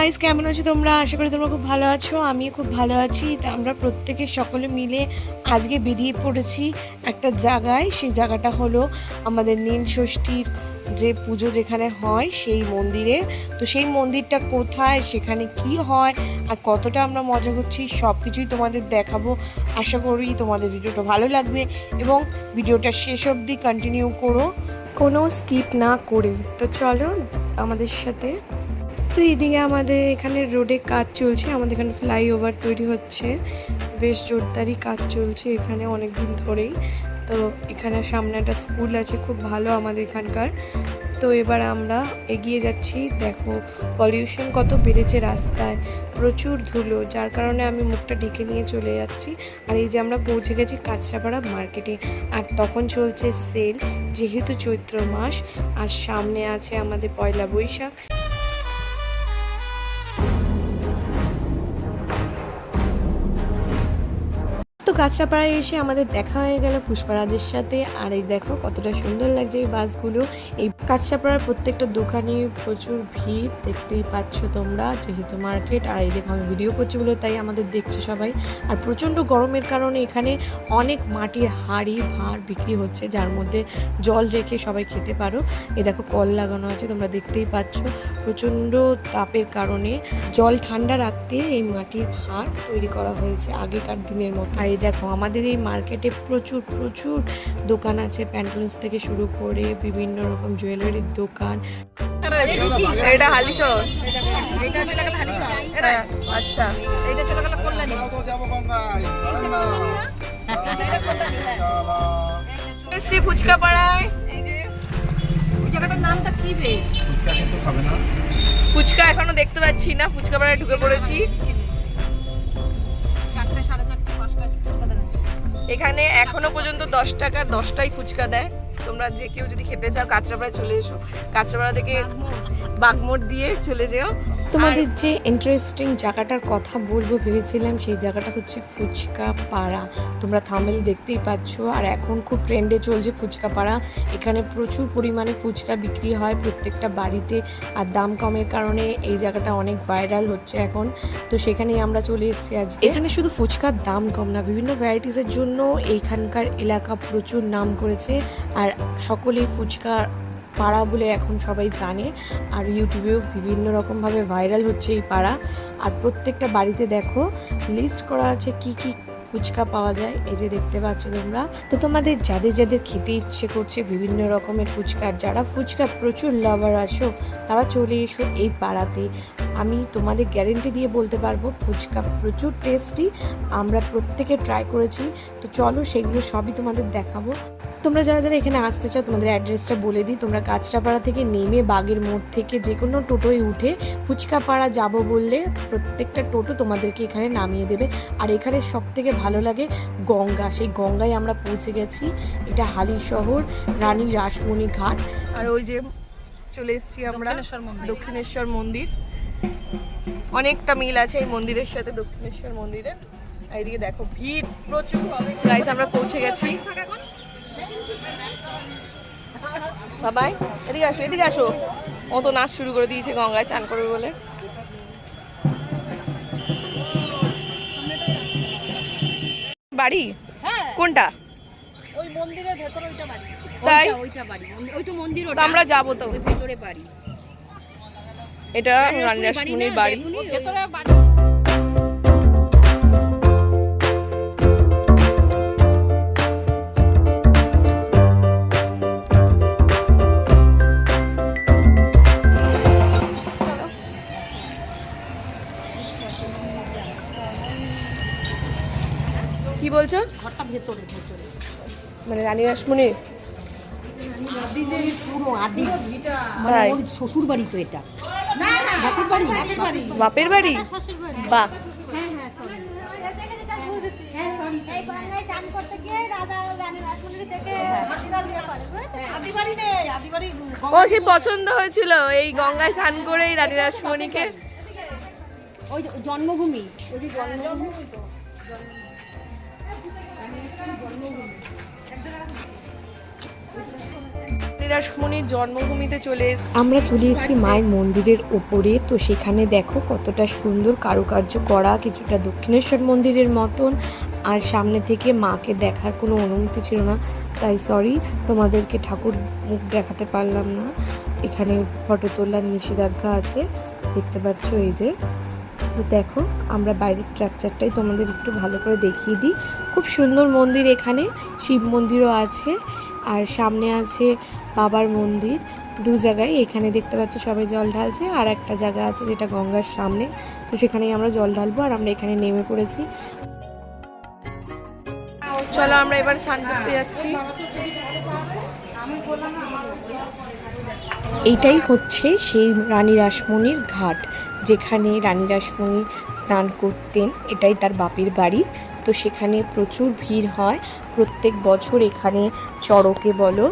Guys, কেমন আছো তোমরা? আশা করি তোমরা খুব ভালো আছো। আমি খুব ভালো আছি। তা আমরা প্রত্যেকে সকলে মিলে আজকে বেরিয়ে পড়েছি একটা জায়গায়। সেই জায়গাটা হলো আমাদের নীল ষষ্ঠীর যে পুজো যেখানে হয় সেই মন্দিরে। তো সেই মন্দিরটা কোথায়, সেখানে কি হয় আর কতটা আমরা মজা করছি সব কিছুই তোমাদের দেখাবো। আশা করি তোমাদের ভিডিওটা ভালো লাগবে এবং ভিডিওটা শেষ অবধি কন্টিনিউ করো, কোনো স্কিপ না করে। তো চলো আমাদের সাথে। তো এইদিকে আমাদের এখানে রোডে কাজ চলছে, আমাদের এখানে ফ্লাইওভার তৈরি হচ্ছে, বেশ জোরদারি কাজ চলছে এখানে অনেক দিন ধরেই। তো এখানে সামনে একটা স্কুল আছে, খুব ভালো আমাদের এখানকার। তো এবার আমরা এগিয়ে যাচ্ছি। দেখো পলিউশন কত বেড়েছে রাস্তায়, প্রচুর ধুলো, যার কারণে আমি মুখটা ঢেকে নিয়ে চলে যাচ্ছি। আর এই যে আমরা পৌঁছে গেছি কাঁচরাপাড়া মার্কেটে, আর তখন চলছে সেল, যেহেতু চৈত্র মাস আর সামনে আছে আমাদের পয়লা বৈশাখ। তো কাঁচরাপাড়ায় এসে আমাদের দেখা হয়ে গেল পুষ্পারাজের সাথে। আর এই দেখো কতটা সুন্দর লাগছে এই বাসগুলো। এই কাঁচরাপাড়ার প্রত্যেকটা দোকানে প্রচুর ভিড়, দেখতেই পাচ্ছ তোমরা, যেহেতু মার্কেট। আর এই দেখো আমি ভিডিও করছি বলে তাই আমাদের দেখছে সবাই। আর প্রচণ্ড গরমের কারণে এখানে অনেক মাটির হাঁড়ি ভাঁড় বিক্রি হচ্ছে, যার মধ্যে জল রেখে সবাই খেতে পারো। এই দেখো কল লাগানো আছে, তোমরা দেখতেই পাচ্ছ। প্রচণ্ড তাপের কারণে জল ঠান্ডা রাখতে এই মাটির হাঁড় তৈরি করা হয়েছে আগেকার দিনের মতো। আর দেখো আমাদের এই মার্কেটে প্রচুর প্রচুর দোকান আছে, প্যান্টালুন্স থেকে শুরু করে বিভিন্ন রকম জুয়েলারির দোকান। এটা হালিশহর, আচ্ছা এটা চলে গেল কল্যাণী। ফুচকা পাড়ায় এই জায়গাটার নামটা কি? বেশ ফুচকা এখনো দেখতে পাচ্ছি না, ফুচকা পাড়ায় ঢুকে পড়েছি। এখানে এখনো পর্যন্ত 10 টাকার 10টাই ফুচকা দেয়। তোমরা যে কেউ যদি খেতে চাও কাঁচরাপাড়ায় চলে এসো, কাঁচরাপাড়া থেকে বাগমোড় দিয়ে চলে যেও। তোমাদের যে ইন্টারেস্টিং জায়গাটার কথা বলবো ভেবেছিলাম, সেই জায়গাটা হচ্ছে ফুচকা পাড়া। তোমরা থাম্বনেল দেখতেই পাচ্ছ। আর এখন খুব ট্রেন্ডে চলছে ফুচকা পাড়া। এখানে প্রচুর পরিমাণে ফুচকা বিক্রি হয় প্রত্যেকটা বাড়িতে, আর দাম কমের কারণে এই জায়গাটা অনেক ভাইরাল হচ্ছে এখন। তো সেখানেই আমরা চলে এসেছি আজ। এখানে শুধু ফুচকার দাম কম না, বিভিন্ন ভ্যারাইটিসের জন্য এইখানকার এলাকা প্রচুর নাম করেছে। আর সকলেই ফুচকা পাড়া বলে এখন সবাই জানে, আর ইউটিউবেও বিভিন্ন রকমভাবে ভাইরাল হচ্ছে এই পাড়া। আর প্রত্যেকটা বাড়িতে দেখো লিস্ট করা আছে কি কি ফুচকা পাওয়া যায়, এই যে দেখতে পাচ্ছ তোমরা। তো তোমাদের যাদের যাদের খেতে ইচ্ছে করছে বিভিন্ন রকমের ফুচকা, যারা ফুচকা প্রচুর লাভার আছো তারা চলে এসো এই পাড়াতে। আমি তোমাদের গ্যারেন্টি দিয়ে বলতে পারবো ফুচকা প্রচুর টেস্টি, আমরা প্রত্যেকে ট্রাই করেছি। তো চলো সেগুলো সবই তোমাদের দেখাবো। তোমরা যারা যারা এখানে আসতে চাও তোমাদের অ্যাড্রেসটা বলে দিই। তোমরা কাঁচরাপাড়া থেকে নেমে বাগের মোড় থেকে যে কোনো টোটোয় উঠে ফুচকা পাড়া যাবো বললে প্রত্যেকটা টোটো তোমাদেরকে এখানে নামিয়ে দেবে। আর এখানে সব থেকে ভালো লাগে গঙ্গা, সেই গঙ্গায় আমরা পৌঁছে গেছি। এটা হালিশহর রানী রাসমণি ঘাট। আর ওই যে চলে এসেছি আমরা দক্ষিণেশ্বর মন্দির। অনেকটা মিল আছে এই মন্দিরের সাথে দক্ষিণেশ্বর মন্দিরের। আর এদিকে দেখো ভিড় প্রচুর হবে। গাইস আমরা পৌঁছে গেছি। বাবাই এদিকে আসো, এদিকে আসো। ও তো নাচ শুরু করে দিয়েছে গঙ্গায় চান করবে বলে। বাড়ি কোনটা? ওই মন্দিরের ভেতরে ওইটা বাড়ি। তাই ওইটা বাড়ি, ওইটা মন্দির, ওটা আমরা যাবো তো ভেতরে বাড়ি। এটা রানী রাসমণির বাড়ি। ভেতরে বাড়ি। কি বলছো? ঘরটা ভেতরে ভেতরে মানে রানী রাসমণির পুরো আদি, তাই? ওর শ্বশুর বাড়ি তো এটা। না না বাপের বাড়ি, বাপের বাড়ি। বাহ, ও সে পছন্দ হয়েছিল এই গঙ্গায় স্নান করে এই রানী রাসমণিকে। ওই জন্মভূমি, রাসমণির জন্মভূমিতে চলে এসেছি। আমরা চলে এসেছি মায়ের মন্দিরের ওপরে। তো সেখানে দেখো কতটা সুন্দর কারুকার্য করা, কিছুটা দক্ষিণেশ্বর মন্দিরের মতন। আর সামনে থেকে মাকে দেখার কোনো অনুমতি ছিল না, তাই সরি, তোমাদেরকে ঠাকুর মুখ দেখাতে পারলাম না। এখানে ফটো তোলার নিষেধাজ্ঞা আছে, দেখতে পাচ্ছ এই যে। তো দেখো আমরা বাইরের স্ট্রাকচারটাই তোমাদের একটু ভালো করে দেখিয়ে দিই। খুব সুন্দর মন্দির, এখানে শিব মন্দিরও আছে আর সামনে আছে বাবার মন্দির। দু জায়গায় এখানে দেখতে পাচ্ছ সবাই জল ঢালছে, আর একটা জায়গা আছে যেটা গঙ্গার সামনে, তো সেখানেই আমরা জল ঢালবো। আর আমরা এখানে নেমে পড়েছি। চলো আমরা এবার স্নান করতে যাচ্ছি। এইটাই হচ্ছে সেই রানী রাসমণির ঘাট, যেখানে রানী রাসমণি স্নান করতেন। এটাই তার বাপের বাড়ি। তো সেখানে প্রচুর ভিড় হয় প্রত্যেক বছর। এখানে চড়কে বলো,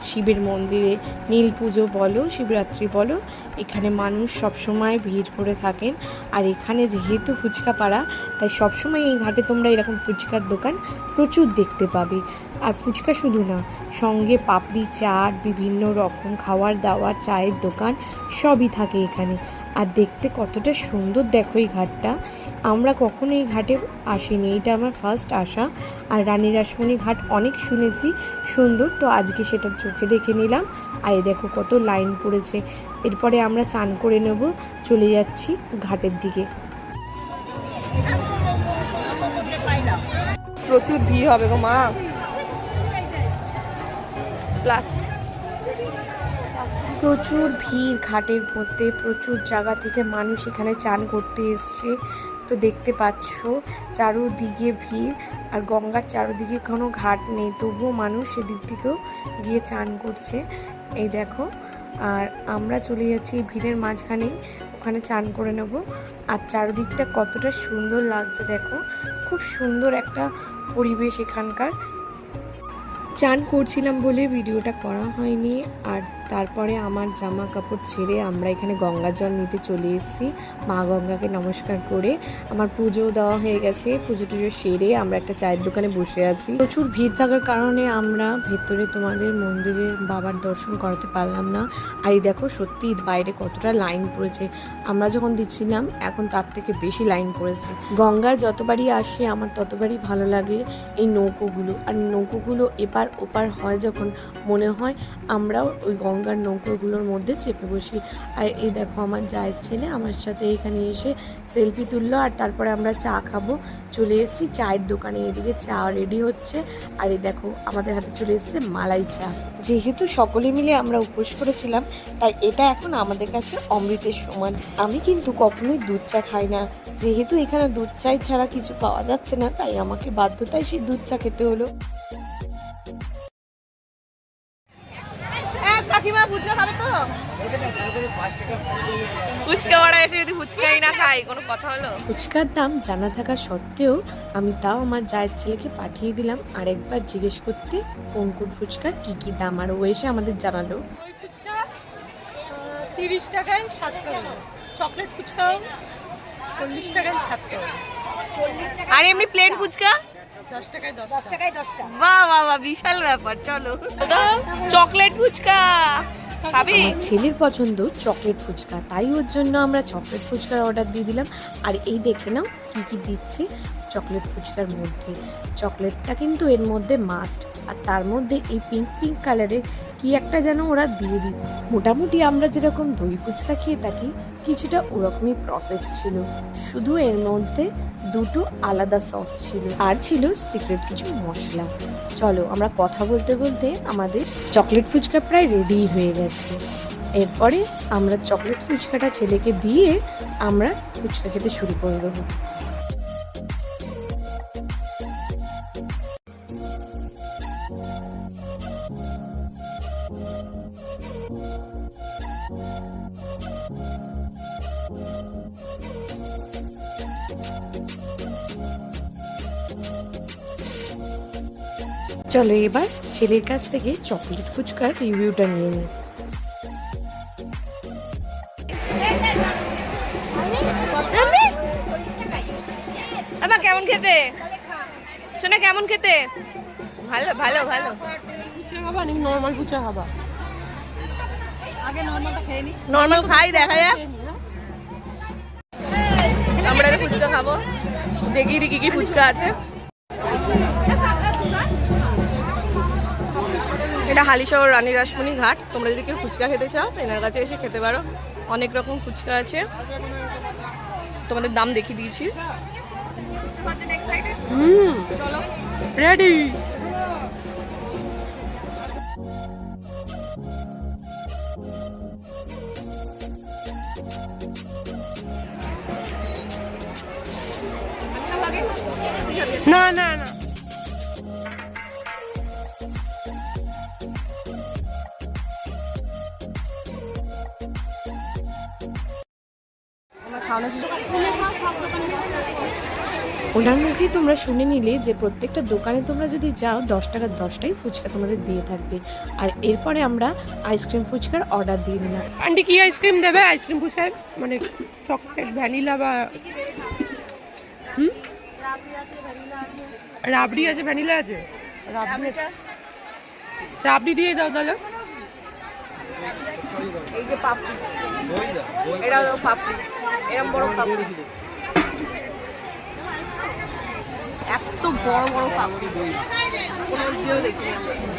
শিবের মন্দিরে নীল পুজো বলো, শিবরাত্রি বলো, এখানে মানুষ সবসময় ভিড় করে থাকেন। আর এখানে যেহেতু ফুচকা পাড়া, তাই সবসময় এই ঘাটে তোমরা এরকম ফুচকার দোকান প্রচুর দেখতে পাবে। আর ফুচকা শুধু না, সঙ্গে পাপড়ি চাট, বিভিন্ন রকম খাওয়ার দাওয়ার, চায়ের দোকান সবই থাকে এখানে। আর দেখতে কতটা সুন্দর দেখো এই ঘাটটা। আমরা কখনো এই ঘাটে আসিনি, এটা আমার ফার্স্ট আসা। আর রানী রাসমণি ঘাট অনেক শুনেছি সুন্দর, তো আজকে সেটা চোখে দেখে নিলাম। আর এই দেখো কত লাইন পড়েছে। এরপরে আমরা চান করে নেব, চলে যাচ্ছি ঘাটের দিকে। প্রচুর ভিড় হবে গো মা। প্লাস প্রচুর ভিড় ঘাটের মধ্যে, প্রচুর জায়গা থেকে মানুষ এখানে চান করতে এসছে। তো দেখতে পাচ্ছ চারোদিকে ভিড়, আর গঙ্গার চারোদিকে কোনো ঘাট নেই, তবুও মানুষ সেদিক থেকেও গিয়ে চান করছে। এই দেখো, আর আমরা চলে যাচ্ছি এই ভিড়ের মাঝখানেই, ওখানে চান করে নেব। আর চারদিকটা কতটা সুন্দর লাগছে দেখো, খুব সুন্দর একটা পরিবেশ এখানকার। চান করছিলাম বলে ভিডিওটা করা হয়নি। আর তারপরে আমার জামা কাপড় ছেড়ে আমরা এখানে গঙ্গা জল নিতে চলে এসেছি। মা গঙ্গাকে নমস্কার করে আমার পুজো দেওয়া হয়ে গেছে। পুজো টুজো সেরে আমরা একটা চায়ের দোকানে বসে আছি। প্রচুর ভিড় থাকার কারণে আমরা ভেতরে তোমাদের মন্দিরের বাবার দর্শন করাতে পারলাম না। আর এই দেখো সত্যি বাইরে কতটা লাইন পড়েছে। আমরা যখন দিচ্ছিলাম এখন তার থেকে বেশি লাইন পড়েছে। গঙ্গার যতবারই আসে আমার ততবারই ভালো লাগে এই নৌকোগুলো। আর নৌকোগুলো এপার ওপার হয় যখন, মনে হয় আমরাও ওই গঙ্গার নৌকোগুলোর মধ্যে চেপে বসি। আর এই দেখো আমার জায়ের ছেলে আমার সাথে এখানে এসে সেলফি তুললো। আর তারপরে আমরা চা খাবো, চলে এসেছি চায়ের দোকানে। এদিকে চা রেডি হচ্ছে। আর এই দেখো আমাদের হাতে চলে এসেছে মালাই চা। যেহেতু সকলে মিলে আমরা উপোস করেছিলাম, তাই এটা এখন আমাদের কাছে অমৃতের সমান। আমি কিন্তু কখনোই দুধ চা খাই না, যেহেতু এখানে দুধ চাই ছাড়া কিছু পাওয়া যাচ্ছে না, তাই আমাকে বাধ্যতায় সেই দুধ চা খেতে হলো। কাকিমা ফুচকা খাবে তো? ফুচকা ওরা এসে যদি ফুচকাই না খাই, কোনো কথা হলো? ফুচকার দাম জানা থাকা সত্ত্বেও আমি তাও আমার জায়ের ছেলেকে পাঠিয়ে দিলাম আর একবার জিজ্ঞেস করতে কোন কোন ফুচকার কি কি দাম। আর ও এসে আমাদের জানালো 30 টাকায় 7 টাকা, চকলেট ফুচকাও 40 টাকায় 7 টাকা, আর এমনি প্লেন ফুচকা 10 টাকায় 10টা। বাহ বাহ বাহ, বিশাল ব্যাপার। চলো চকলেট ফুচকা খাবি? আমার ছেলের পছন্দ চকলেট ফুচকা, তাই ওর জন্য আমরা চকলেট ফুচকার অর্ডার দিয়ে দিলাম। আর এই দেখে নাও কি কি দিচ্ছে চকলেট ফুচকার মধ্যে। চকলেটটা কিন্তু এর মধ্যে মাস্ট, আর তার মধ্যে এই পিঙ্ক পিঙ্ক কালারের কি একটা যেন ওরা দিয়ে দিত। মোটামুটি আমরা যেরকম দই ফুচকা খেয়ে থাকি, কিছুটা ওরকমই প্রসেস ছিল, শুধু এর মধ্যে দুটো আলাদা সস ছিল আর ছিল সিক্রেট কিছু মশলা। চলো আমরা কথা বলতে বলতে আমাদের চকলেট ফুচকা প্রায় রেডি হয়ে গেছে। এরপরে আমরা চকলেট ফুচকাটা ছেলেকে দিয়ে আমরা ফুচকা খেতে শুরু করে দেবো। চলো এবার ছেলের কাছ থেকে চকলেট ফুচকার রিভিউটা নিয়ে নিই। আমার কেমন খেতে? শোনা কেমন খেতে? ভালো ভালো ভালো। ফুচকা খাবা নাকি নরমাল ফুচকা খাবা? আগে নর্মালটা খেয়ে নি। নর্মাল খাই, দেখা যাক। আমরা একটা ফুচকা খাবো, দেখি কি কি ফুচকা আছে। এটা হালিশহর রানী রাসমণি ঘাট। তোমরা যদি কেউ ফুচকা খেতে চাও এনার কাছে এসে খেতে পারো। অনেক রকম ফুচকা আছে, তোমাদের দাম দেখিয়ে দিয়েছি। চলো রেডি। না না না, ওনার মুখেই তোমরা শুনে নিলে যে প্রত্যেকটা দোকানে তোমরা যদি যাও 10 টাকার 10টাই ফুচকা তোমাদের দিয়ে থাকবে। আর এরপরে আমরা আইসক্রিম ফুচকার অর্ডার দিয়ে দিলাম। আন্টি কি আইসক্রিম দেবে? আইসক্রিম ফুচকায় মানে চকলেট, ভ্যানিলা বা রাবড়ি আছে, ভ্যানিলা আছে। রাবড়ি দিয়ে দাও তাহলে। এই যে পাপড়ি, এটা হলো পাপড়ি, এরকম বড় পাপড়ি, এত বড় বড় পাপড়ি কোনো দিয়েও দেখি।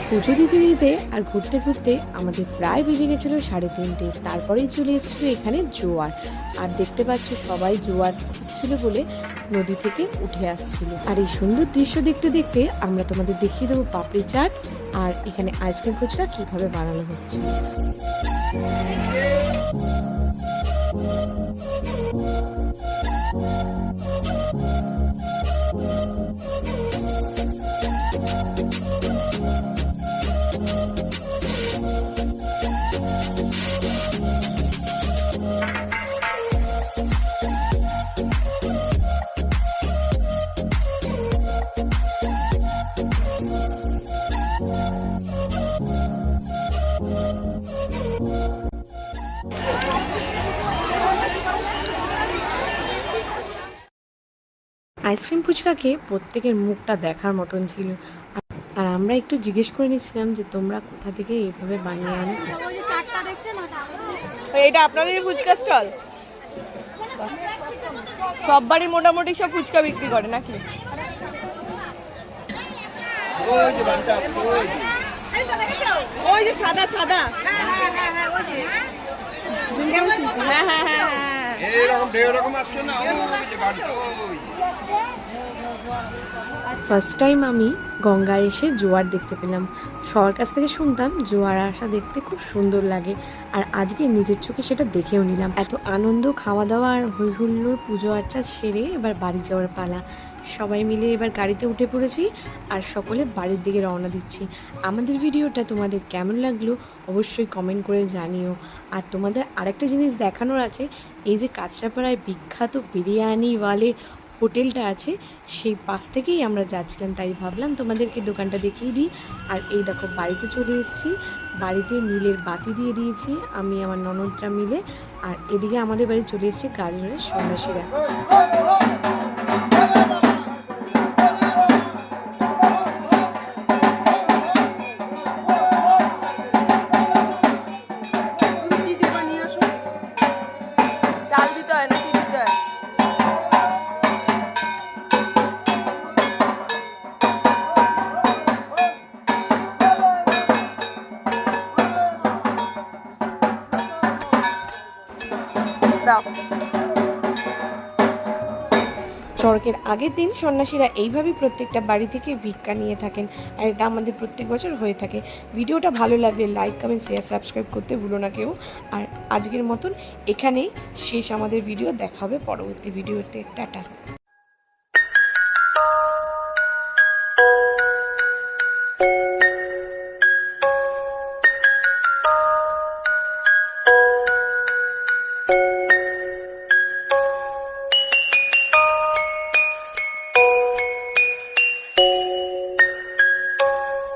পুজো দিতে দিতে আর ঘুরতে ঘুরতে আমাদের প্রায় বেজে গেছিল 3:30। তারপরেই চলে এসেছিল এখানে জোয়ার। আর দেখতে পাচ্ছ সবাই জোয়ার হচ্ছিল বলে নদী থেকে উঠে আসছিল। আর এই সুন্দর দৃশ্য দেখতে দেখতে আমরা তোমাদের দেখিয়ে দেবো পাপড়ি চাট আর এখানে আইসক্রিম ফুচকা কিভাবে বানানো হচ্ছে। আইসক্রিম ফুচকাকে প্রত্যেকের মুখটা দেখার মতন ছিল। আর আমরা একটু জিজ্ঞেস করে নিচ্ছিলাম যে তোমরা কোথা থেকে এইভাবে বানিয়ে আনো। এটা আপনাদের ফুচকা স্টল? সব বাড়ি মোটামুটি সব ফুচকা বিক্রি করে নাকি? ওই যে সাদা সাদা, হ্যাঁ হ্যাঁ হ্যাঁ ফার্স্ট টাইম আমি গঙ্গায় এসে জোয়ার দেখতে পেলাম। সবার কাছ থেকে শুনতাম জোয়ার আসা দেখতে খুব সুন্দর লাগে, আর আজকে নিজের চোখে সেটা দেখেও নিলাম। এত আনন্দ, খাওয়া দাওয়া আর হই হুল্লোড়, পুজো আর্চা সেরে এবার বাড়ি যাওয়ার পালা। সবাই মিলে এবার গাড়িতে উঠে পড়েছি আর সকলে বাড়ির দিকে রওনা দিচ্ছি। আমাদের ভিডিওটা তোমাদের কেমন লাগলো অবশ্যই কমেন্ট করে জানিও। আর তোমাদের আরেকটা জিনিস দেখানোর আছে, এই যে কাঁচরাপাড়ায় বিখ্যাত বিরিয়ানিওয়ালে হোটেলটা আছে, সেই পাশ থেকেই আমরা যাচ্ছিলাম, তাই ভাবলাম তোমাদেরকে দোকানটা দেখিয়ে দিই। আর এই দেখো বাড়িতে চলে এসেছি, বাড়িতে নীলের বাতি দিয়ে দিয়েছি আমি আমার ননদরা মিলে। আর এদিকে আমাদের বাড়ি চলে এসেছে গাজরের সন্ন্যাসীরা। চাল দিতে হয় না কি দিতে হয়? দাও। চড়কের আগের দিন সন্ন্যাসীরা এইভাবেই প্রত্যেকটা বাড়ি থেকে ভিক্ষা নিয়ে থাকেন, আর এটা আমাদের প্রত্যেক বছর হয়ে থাকে। ভিডিওটা ভালো লাগলে লাইক, কমেন্ট, শেয়ার, সাবস্ক্রাইব করতে ভুলো না কেউ। আর আজকের মতন এখানেই শেষ আমাদের ভিডিও। দেখা হবে পরবর্তী ভিডিওতে। টাটা।